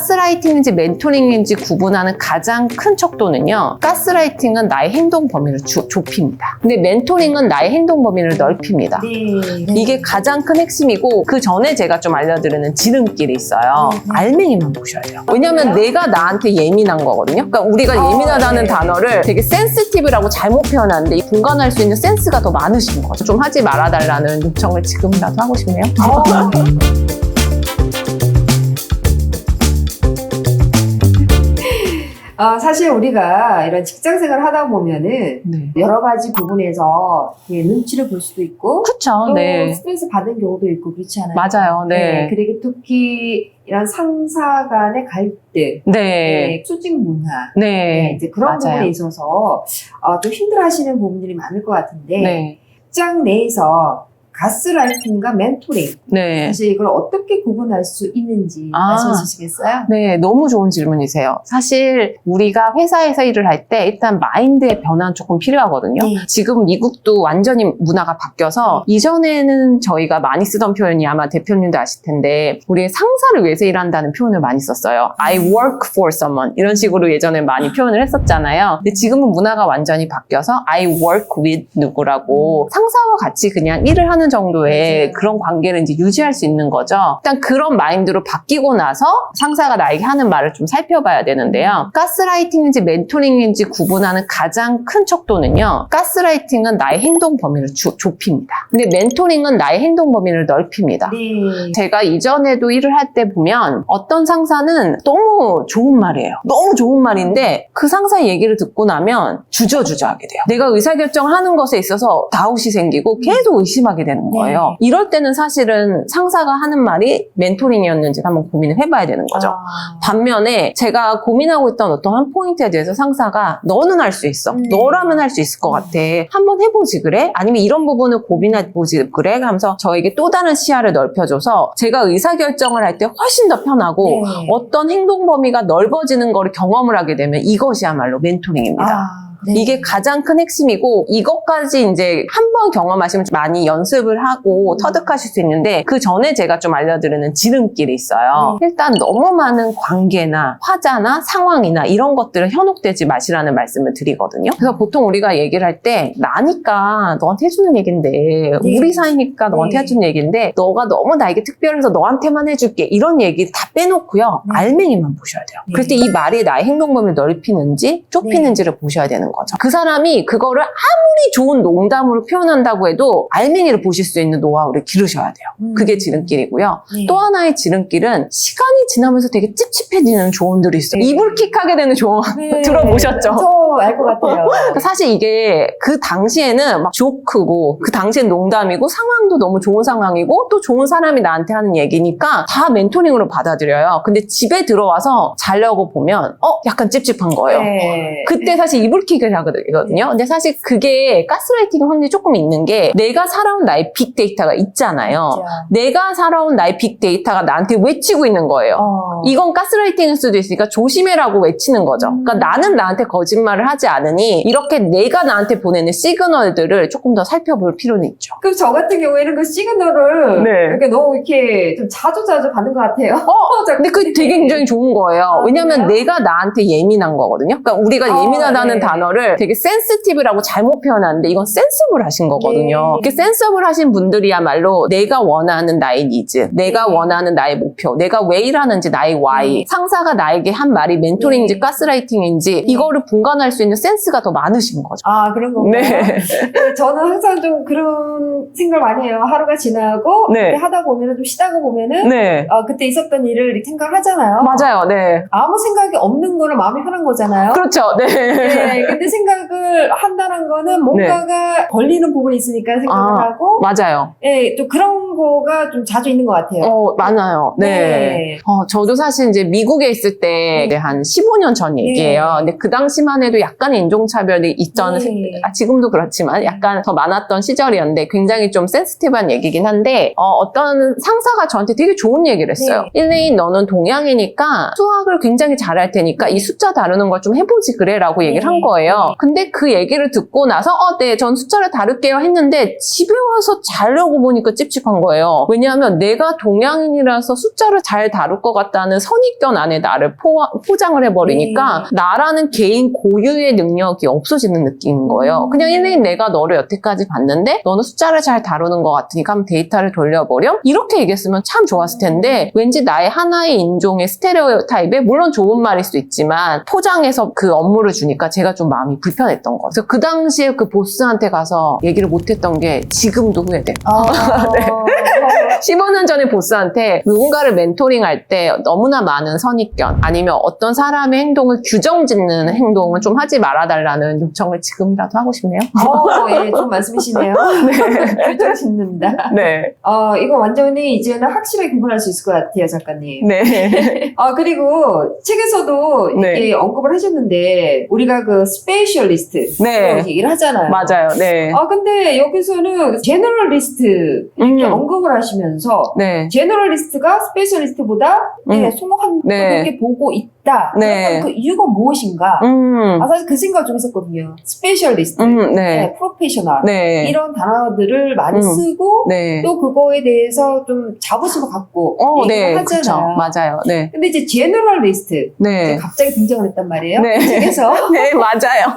가스라이팅인지 멘토링인지 구분하는 가장 큰 척도는요. 가스라이팅은 나의 행동 범위를 좁힙니다. 근데 멘토링은 나의 행동 범위를 넓힙니다. 이게 가장 큰 핵심이고 그 전에 제가 좀 알려드리는 지름길이 있어요. 알맹이만 보셔야 돼요. 왜냐면 내가 나한테 예민한 거거든요. 그러니까 우리가 예민하다는 단어를 되게 센시티브라고 잘못 표현하는데 분간할 수 있는 센스가 더 많으신 거죠. 좀 하지 말아달라는 요청을 지금이라도 하고 싶네요. 사실 우리가 이런 직장 생활을 하다 보면은 네. 여러 가지 부분에서 눈치를 볼 수도 있고 그쵸. 또 네. 스트레스 받은 경우도 있고 그렇지 않아요? 맞아요. 네. 그리고 특히 이런 상사 간의 갈등, 네. 수직 문화, 네. 이제 그런 맞아요. 부분에 있어서 좀 힘들어하시는 부분들이 많을 것 같은데 네. 직장 내에서 가스라이팅과 멘토링 네. 사실 이걸 어떻게 구분할 수 있는지 말씀해 주시겠어요? 네, 너무 좋은 질문이세요. 사실 우리가 회사에서 일을 할 때 일단 마인드의 변화는 조금 필요하거든요. 네. 지금 미국도 완전히 문화가 바뀌어서 이전에는 저희가 많이 쓰던 표현이 아마 대표님도 아실 텐데 우리의 상사를 위해서 일한다는 표현을 많이 썼어요. I work for someone 이런 식으로 예전에 많이 표현을 했었잖아요. 근데 지금은 문화가 완전히 바뀌어서 I work with 누구라고 상사와 같이 그냥 일을 하는 정도의 그런 관계를 이제 유지할 수 있는 거죠. 일단 그런 마인드로 바뀌고 나서 상사가 나에게 하는 말을 좀 살펴봐야 되는데요. 가스라이팅인지 멘토링인지 구분하는 가장 큰 척도는요. 가스라이팅은 나의 행동 범위를 좁힙니다. 근데 멘토링은 나의 행동 범위를 넓힙니다. 네. 제가 이전에도 일을 할 때 보면 어떤 상사는 너무 좋은 말이에요. 너무 좋은 말인데 그 상사의 얘기를 듣고 나면 주저주저하게 돼요. 내가 의사결정하는 것에 있어서 다웃이 생기고 계속 의심하게 되는 거예요. 이럴 때는 사실은 상사가 하는 말이 멘토링이었는지 한번 고민을 해봐야 되는 거죠. 반면에 제가 고민하고 있던 어떤 한 포인트에 대해서 상사가 너는 할 수 있어. 너라면 할 수 있을 것 같아. 한번 해보지 그래? 아니면 이런 부분을 고민해보지 그래? 하면서 저에게 또 다른 시야를 넓혀줘서 제가 의사결정을 할 때 훨씬 더 편하고 어떤 행동 범위가 넓어지는 걸 경험을 하게 되면 이것이야말로 멘토링입니다. 이게 가장 큰 핵심이고 이것까지 이제 한 번 경험하시면 많이 연습을 하고 터득하실 수 있는데 그 전에 제가 좀 알려드리는 지름길이 있어요. 일단 너무 많은 관계나 화자나 상황이나 이런 것들은 현혹되지 마시라는 말씀을 드리거든요. 그래서 보통 우리가 얘기를 할 때 나니까 너한테 해주는 얘기인데 우리 사이니까 너한테 해주는 얘기인데 너가 너무 나에게 특별해서 너한테만 해줄게 이런 얘기 다 빼놓고요. 알맹이만 보셔야 돼요. 그럴 때 이 말이 나의 행동 범위를 넓히는지 좁히는지를 보셔야 되는 거죠. 그 사람이 그거를 아무리 좋은 농담으로 표현한다고 해도 알맹이를 보실 수 있는 노하우를 기르셔야 돼요. 그게 지름길이고요. 또 하나의 지름길은 시간이 지나면서 되게 찝찝해지는 조언들이 있어요. 이불킥하게 되는 조언 들어보셨죠? 저 알 것 같아요. 사실 이게 그 당시에는 막 조크고 그 당시엔 농담이고 상황도 너무 좋은 상황이고 또 좋은 사람이 나한테 하는 얘기니까 다 멘토링으로 받아들여요. 근데 집에 들어와서 자려고 보면 약간 찝찝한 거예요. 그때 사실 이불킥을 하거든요. 근데 사실 그게 가스라이팅 확률이 조금 있는 게 내가 살아온 나의 빅데이터가 있잖아요. 내가 살아온 나의 빅데이터가 나한테 외치고 있는 거예요. 이건 가스라이팅일 수도 있으니까 조심해라고 외치는 거죠. 그러니까 나는 나한테 거짓말을 하지 않으니 이렇게 내가 나한테 보내는 시그널들을 조금 더 살펴볼 필요는 있죠. 그럼 저 같은 경우에는 그 시그널을 이렇게 너무 이렇게 좀 자주 받는 것 같아요. 근데 그게 되게 굉장히 좋은 거예요. 왜냐면 내가 나한테 예민한 거거든요. 그러니까 우리가 예민하다는 단어를 되게 센시티브라고 잘못 표현하는데 이건 센서블 하신 거거든요. 이렇게 센서블 하신 분들이야말로 내가 원하는 나의 니즈, 내가 원하는 나의 목표, 내가 왜 일하는지 나의 why, 상사가 나에게 한 말이 멘토링인지 가스라이팅인지 이거를 분간할 수 있는 센스가 더 많으신 거죠. 그런 건가요? 저는 항상 좀 그런 생각을 많이 해요. 하루가 지나고 그때 하다 보면은 좀 쉬다가 보면은 그때 있었던 일을 이렇게 생각을 하잖아요. 맞아요. 네. 아무 생각이 없는 거는 마음이 편한 거잖아요. 그렇죠. 네. 근데 생각을 한다는 거는 뭔가가 걸리는 부분이 있으니까 생각을 하고 맞아요. 좀 그런 거가 좀 자주 있는 것 같아요. 많아요. 네. 저도 사실 이제 미국에 있을 때 한 15년 전 얘기예요. 근데 그 당시만 해도 약간의 인종차별이 있던, 지금도 그렇지만 약간 더 많았던 시절이었는데 굉장히 좀 센시티브한 얘기긴 한데 어떤 상사가 저한테 되게 좋은 얘기를 했어요. 일레인 너는 동양이니까 수학을 굉장히 잘할 테니까 이 숫자 다루는 걸 좀 해보지 그래 라고 얘기를 한 거예요. 거예요. 근데 그 얘기를 듣고 나서 네, 전 숫자를 다룰게요 했는데 집에 와서 자려고 보니까 찝찝한 거예요. 왜냐하면 내가 동양인이라서 숫자를 잘 다룰 것 같다는 선입견 안에 나를 포장을 해버리니까 나라는 개인 고유의 능력이 없어지는 느낌인 거예요. 그냥 일일이 내가 너를 여태까지 봤는데 너는 숫자를 잘 다루는 것 같으니까 한번 데이터를 돌려버려? 이렇게 얘기했으면 참 좋았을 텐데 왠지 나의 하나의 인종의 스테레오타입에 물론 좋은 말일 수 있지만 포장해서 그 업무를 주니까 제가 좀 마음이 불편했던 거죠. 그래서 그 당시에 그 보스한테 가서 얘기를 못했던 게 지금도 후회돼요. 네. 15년 전에 보스한테 누군가를 멘토링할 때 너무나 많은 선입견 아니면 어떤 사람의 행동을 규정짓는 행동을 좀 하지 말아달라는 요청을 지금이라도 하고 싶네요. 예, 좀 말씀이시네요. 네. 규정 짓는다. 네. 이거 완전히 이제는 확실하게 구분할 수 있을 것 같아요, 작가님. 네. 그리고 책에서도 네. 이렇게 언급을 하셨는데 우리가 그 스페셜리스트 네. 얘기를 하잖아요. 맞아요. 네. 근데 여기서는 제너럴리스트 이렇게 언급을 하시면서 네. 제너럴리스트가 스페셜리스트보다 소목한 그렇게 보고 있다. 네. 그 이유가 무엇인가? 사실 그 생각 좀 했었거든요. 스페셜리스트, 네. 프로페셔널 네. 이런 단어들을 많이 쓰고 네. 또 그거에 대해서 좀 자부심을 갖고 얘기를 하잖아요. 그쵸. 맞아요. 네. 근데 이제 제너럴리스트 네. 갑자기 등장을 했단 말이에요. 네. 책에서 네, 맞아요.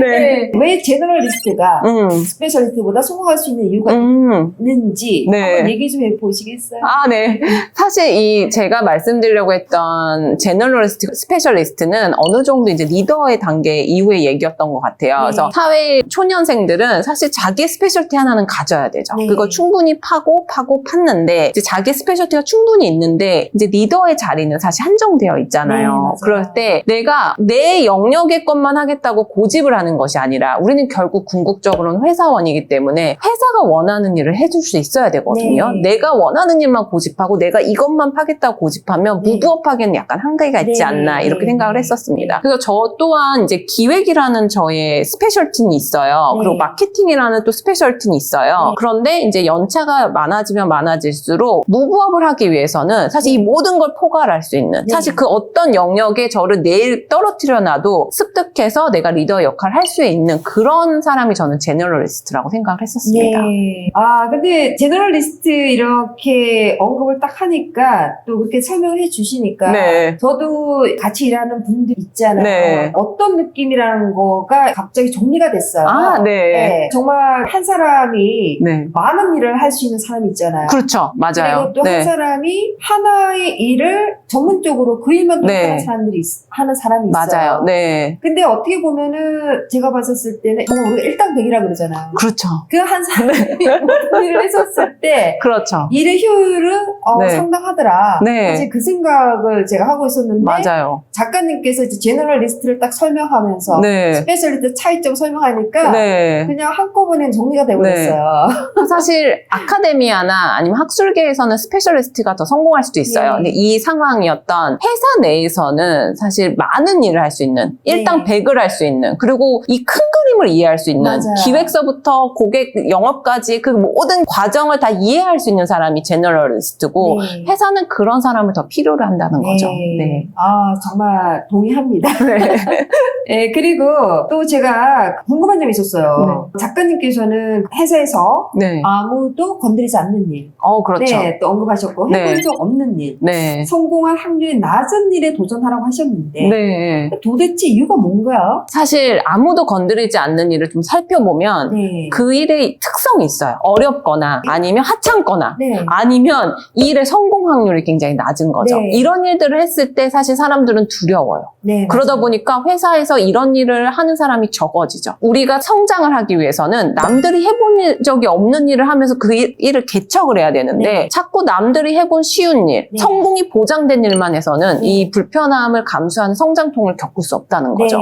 네. 왜 제너럴리스트가 스페셜리스트보다 성공할 수 있는 이유가 있는지 한번 얘기 좀 해보시겠어요? 네. 사실 제가 말씀드리려고 했던 제너럴리스트, 스페셜리스트는 어느 정도 이제 리더의 단계 이후의 얘기였던 것 같아요. 그래서 사회 초년생들은 사실 자기 스페셜티 하나는 가져야 되죠. 그거 충분히 파고 팠는데 이제 자기 스페셜티가 충분히 있는데 이제 리더의 자리는 사실 한정되어 있잖아요. 그럴 때 내가 내 영역의 것만 하겠다고 고집을 하는 것이 아니라 우리는 결국 궁극적으로는 회사원이기 때문에 회사가 원하는 일을 해줄 수 있어야 되거든요. 내가 원하는 일만 고집하고 내가 이것만 파겠다고 고집하면 무부업하게는 약간 한계가 있지 않나 이렇게 생각을 했었습니다. 그래서 저 또한 이제 기획이라는 저의 스페셜티는 있어요. 그리고 마케팅이라는 또 스페셜티는 있어요. 그런데 이제 연차가 많아지면 많아질수록 무부업을 하기 위해서는 사실 이 모든 걸 포괄할 수 있는 사실 그 어떤 영역에 저를 내일 떨어뜨려 놔도 습득해서 내가 리더 역할을 할 수 있는 그런 사람이 저는 제너럴리스트라고 생각을 했었습니다. 근데 제너럴리스트 이렇게 언급을 딱 하니까 또 그렇게 설명해 주시니까 저도 같이 일하는 분들 있잖아요. 어떤 느낌이라는 거가 갑자기 정리가 됐어요. 정말 한 사람이 많은 일을 할 수 있는 사람이 있잖아요. 그렇죠. 맞아요. 그리고 또 한 사람이 하나의 일을 전문적으로 그 일만 하는 사람이 있어요. 맞아요. 근데 어떻게 보면은 제가 봤었을 때는 정말 우리가 일당백이라 그러잖아요. 그렇죠. 그 한 사람이 모든 일을 했었을 때 그렇죠. 일의 효율은 상당하더라. 사실 그 생각을 제가 하고 있었는데 맞아요. 작가님께서 이제 제너럴리스트를 딱 설명하면서 스페셜리스트 차이점 설명하니까 그냥 한꺼번에 정리가 되어버렸어요. 사실 아카데미아나 아니면 학술계에서는 스페셜리스트가 더 성공할 수도 있어요. 근데 이 상황이었던 회사 내에서는 사실 많은 일을 할 수 있는 일당백을 할 수 있는 그리고 이 큰 그림을 이해할 수 있는 기획서부터 고객 영업까지 그 모든 과정을 다 이해할 수 있는 사람이 제너럴리스트고 회사는 그런 사람을 더 필요로 한다는 거죠. 정말 동의합니다. 그리고 또 제가 궁금한 점이 있었어요. 작가님께서는 회사에서 아무도 건드리지 않는 일. 그렇죠. 또 언급하셨고 해본 적 없는 일. 성공할 확률이 낮은 일에 도전하라고 하셨는데 도대체 이유가 뭔가요? 사실 아무도 건드리지 않는 일을 좀 살펴보면 그 일의 특성이 있어요. 어렵거나 아니면 하찮거나 아니면 이 일의 성공 확률이 굉장히 낮은 거죠. 이런 일들을 했을 때 사실 사람들은 두려워요. 그러다 보니까 회사에서 이런 일을 하는 사람이 적어지죠. 우리가 성장을 하기 위해서는 남들이 해본 적이 없는 일을 하면서 그 일을 개척을 해야 되는데 자꾸 남들이 해본 쉬운 일, 성공이 보장된 일만 해서는 이 불편함을 감수하는 성장통을 겪을 수 없다는 거죠.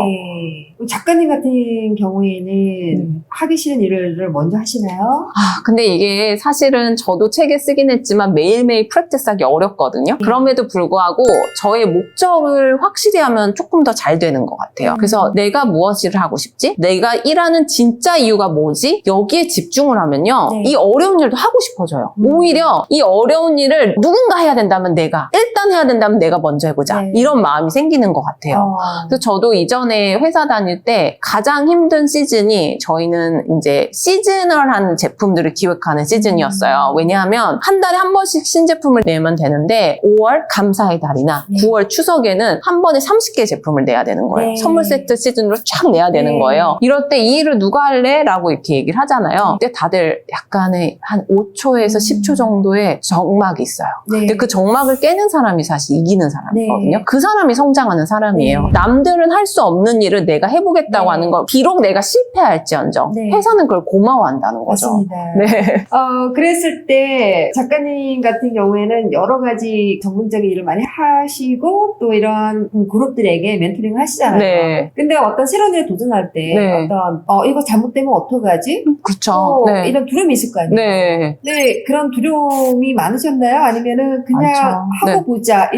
작가님 같은 경우에는 하기 싫은 일을 먼저 하시나요? 근데 이게 사실은 저도 책에 쓰긴 했지만 매일매일 프랙티스하기 어렵거든요. 그럼에도 불구하고 저의 목적을 확실히 하면 조금 더 잘 되는 것 같아요. 그래서 내가 무엇을 하고 싶지? 내가 일하는 진짜 이유가 뭐지? 여기에 집중을 하면요. 네. 이 어려운 일도 하고 싶어져요. 오히려 이 어려운 일을 누군가 해야 된다면 내가, 일단 해야 된다면 내가 먼저 해보자. 네. 이런 마음이 생기는 것 같아요. 그래서 저도 이전에 회사 다닐 때 가장 힘든 시즌이 저희는 이제 시즈널한 제품들을 기획하는 시즌이었어요. 왜냐하면 한 달에 한 번씩 신제품을 내면 되는데 5월 감사의 달이나 네. 9월 추석에는 한 번에 30개 제품을 내야 되는 거예요. 네. 선물 세트 시즌으로 쫙 내야 되는 네. 거예요. 이럴 때 이 일을 누가 할래? 라고 이렇게 얘기를 하잖아요. 그때 다들 약간의 한 5초에서 10초 정도의 정막이 있어요. 네. 근데 그 정막을 깨는 사람이 사실 이기는 사람이거든요. 네. 그 사람이 성장하는 사람이에요. 네. 남들은 할 수 없는 일을 내가 해보겠다고 네. 하는 거, 비록 내가 실패할지언정 네. 회사는 그걸 고마워한다는 거죠. 맞습니다. 네. 그랬을 때 작가님 같은 경우에는 여러 가지 전문적인 일을 많이 하시고 또 이런 그룹들에게 멘토링을 하시잖아요. 네. 근데 어떤 새로운 일에 도전할 때 네. 어떤 이거 잘못되면 어떡하지? 그렇죠. 또 네. 이런 두려움이 있을 거 아니에요. 네. 네, 그런 두려움이 많으셨나요? 아니면은 그냥 많죠. 하고 네. 보자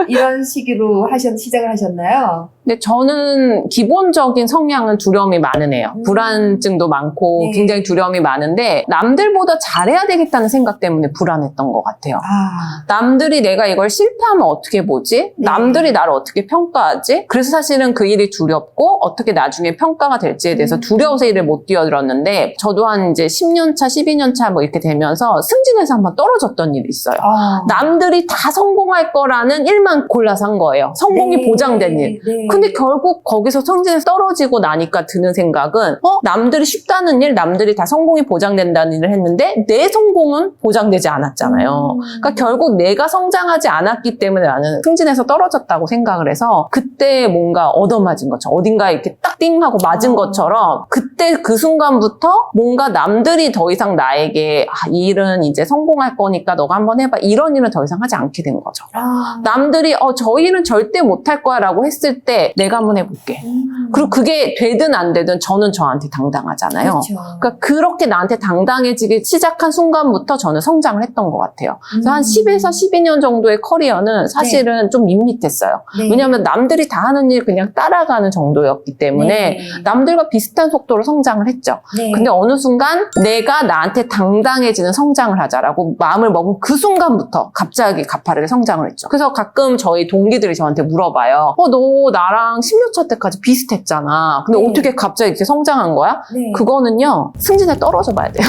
이런 식으로 시작을 하셨나요? 근데 저는 기본적인 성향은 두려움이 많은 애예요. 불안증도 많고 네. 굉장히 두려움이 많은데 남들보다 잘해야 되겠다는 생각 때문에 불안했던 것 같아요. 남들이 내가 이걸 실패하면 어떻게 보지? 네. 남들이 나를 어떻게 평가하지? 그래서 사실은 그 일이 두렵고 어떻게 나중에 평가가 될지에 대해서 두려워서 일을 못 뛰어들었는데 저도 한 이제 10년 차, 12년 차 뭐 이렇게 되면서 승진해서 한번 떨어졌던 일이 있어요. 남들이 다 성공할 거라는 일만 골라서 한 거예요. 성공이 네. 보장된 일. 네. 근데 결국 거기서 승진해서 떨어지고 나니까 드는 생각은 남들이 쉽다는 일, 남들이 다 성공이 보장된다는 일을 했는데 내 성공은 보장되지 않았잖아요. 그러니까 결국 내가 성장하지 않았기 때문에 나는 승진해서 떨어졌다고 생각을 해서 그때 뭔가 얻어맞은 것처럼 어딘가에 이렇게 딱 띵 하고 맞은 것처럼 그때 그 순간부터 뭔가 남들이 더 이상 나에게 이 일은 이제 성공할 거니까 너가 한번 해봐 이런 일은 더 이상 하지 않게 된 거죠. 남들이 저 일은 절대 못할 거야 라고 했을 때 내가 한번 해볼게. 그리고 그게 되든 안 되든 저는 저한테 당당하잖아요. 그렇죠. 그러니까 그렇게 나한테 당당해지기 시작한 순간부터 저는 성장을 했던 것 같아요. 그래서 한 10에서 12년 정도의 커리어는 사실은 좀 밋밋했어요. 네. 왜냐하면 남들이 다 하는 일 그냥 따라가는 정도였기 때문에 네. 남들과 비슷한 속도로 성장을 했죠. 네. 근데 어느 순간 내가 나한테 당당해지는 성장을 하자라고 마음을 먹은 그 순간부터 갑자기 가파르게 성장을 했죠. 그래서 가끔 저희 동기들이 저한테 물어봐요. 너 나랑 10년 차 때까지 비슷했잖아. 근데 네. 어떻게 갑자기 이렇게 성장한 거야? 네. 그거는요. 승진에 떨어져 봐야 돼요.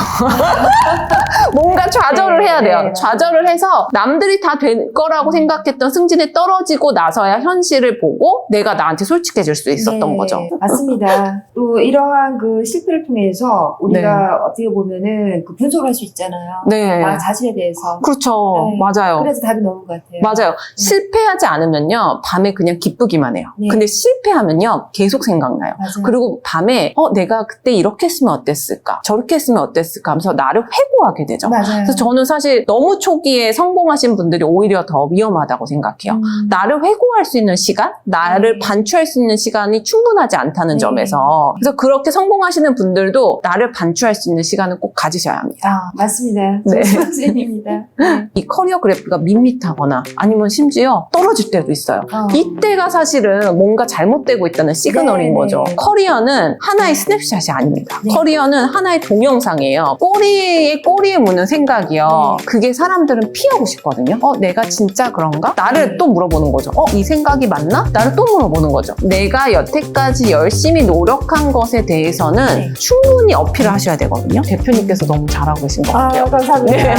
뭔가 좌절을 네, 해야 돼요. 네, 좌절을 해서 남들이 다 될 거라고 생각했던 승진에 떨어지고 나서야 현실을 보고 내가 나한테 솔직해질 수 있었던 네, 거죠. 맞습니다. 또 이러한 그 실패를 통해서 우리가 어떻게 보면은 그 분석을 할 수 있잖아요. 네. 나 자신에 대해서. 그렇죠. 네. 맞아요. 그래서 답이 나온 것 같아요. 맞아요. 실패하지 않으면요. 밤에 그냥 기쁘기만 해요. 네. 근데 실패하면요. 계속 생각나요. 맞아요. 그리고 밤에 내가 그때 이렇게 했으면 어땠을까? 저렇게 했으면 어땠을까? 하면서 나를 회고하게 되죠. 맞아요. 그래서 저는 사실 너무 초기에 성공하신 분들이 오히려 더 위험하다고 생각해요. 나를 회고할 수 있는 시간, 나를 반추할 수 있는 시간이 충분하지 않다는 네. 점에서 그래서 그렇게 성공하시는 분들도 나를 반추할 수 있는 시간을 꼭 가지셔야 합니다. 맞습니다. 네. 선생님입니다. 네. 이 커리어 그래프가 밋밋하거나 아니면 심지어 떨어질 때도 있어요. 이때가 사실은 뭔가 잘못되고 있다는 시그널인 네, 거죠. 네. 커리어는 하나의 스냅샷이 아닙니다. 네. 커리어는 하나의 동영상이에요. 꼬리에 무는 생각이요. 네. 그게 사람들은 피하고 싶거든요. 내가 진짜 그런가? 나를 또 물어보는 거죠. 이 생각이 맞나? 나를 또 물어보는 거죠. 내가 여태까지 열심히 노력한 것에 대해서는 네. 충분히 어필을 하셔야 되거든요. 대표님께서 너무 잘하고 계신 것 같아요. 감사합니다. 네.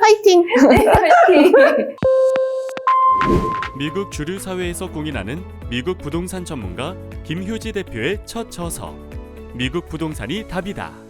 파이팅! 네, 화이팅! 미국 주류 사회에서 공인하는 미국 부동산 전문가 김효지 대표의 첫 저서 미국 부동산이 답이다.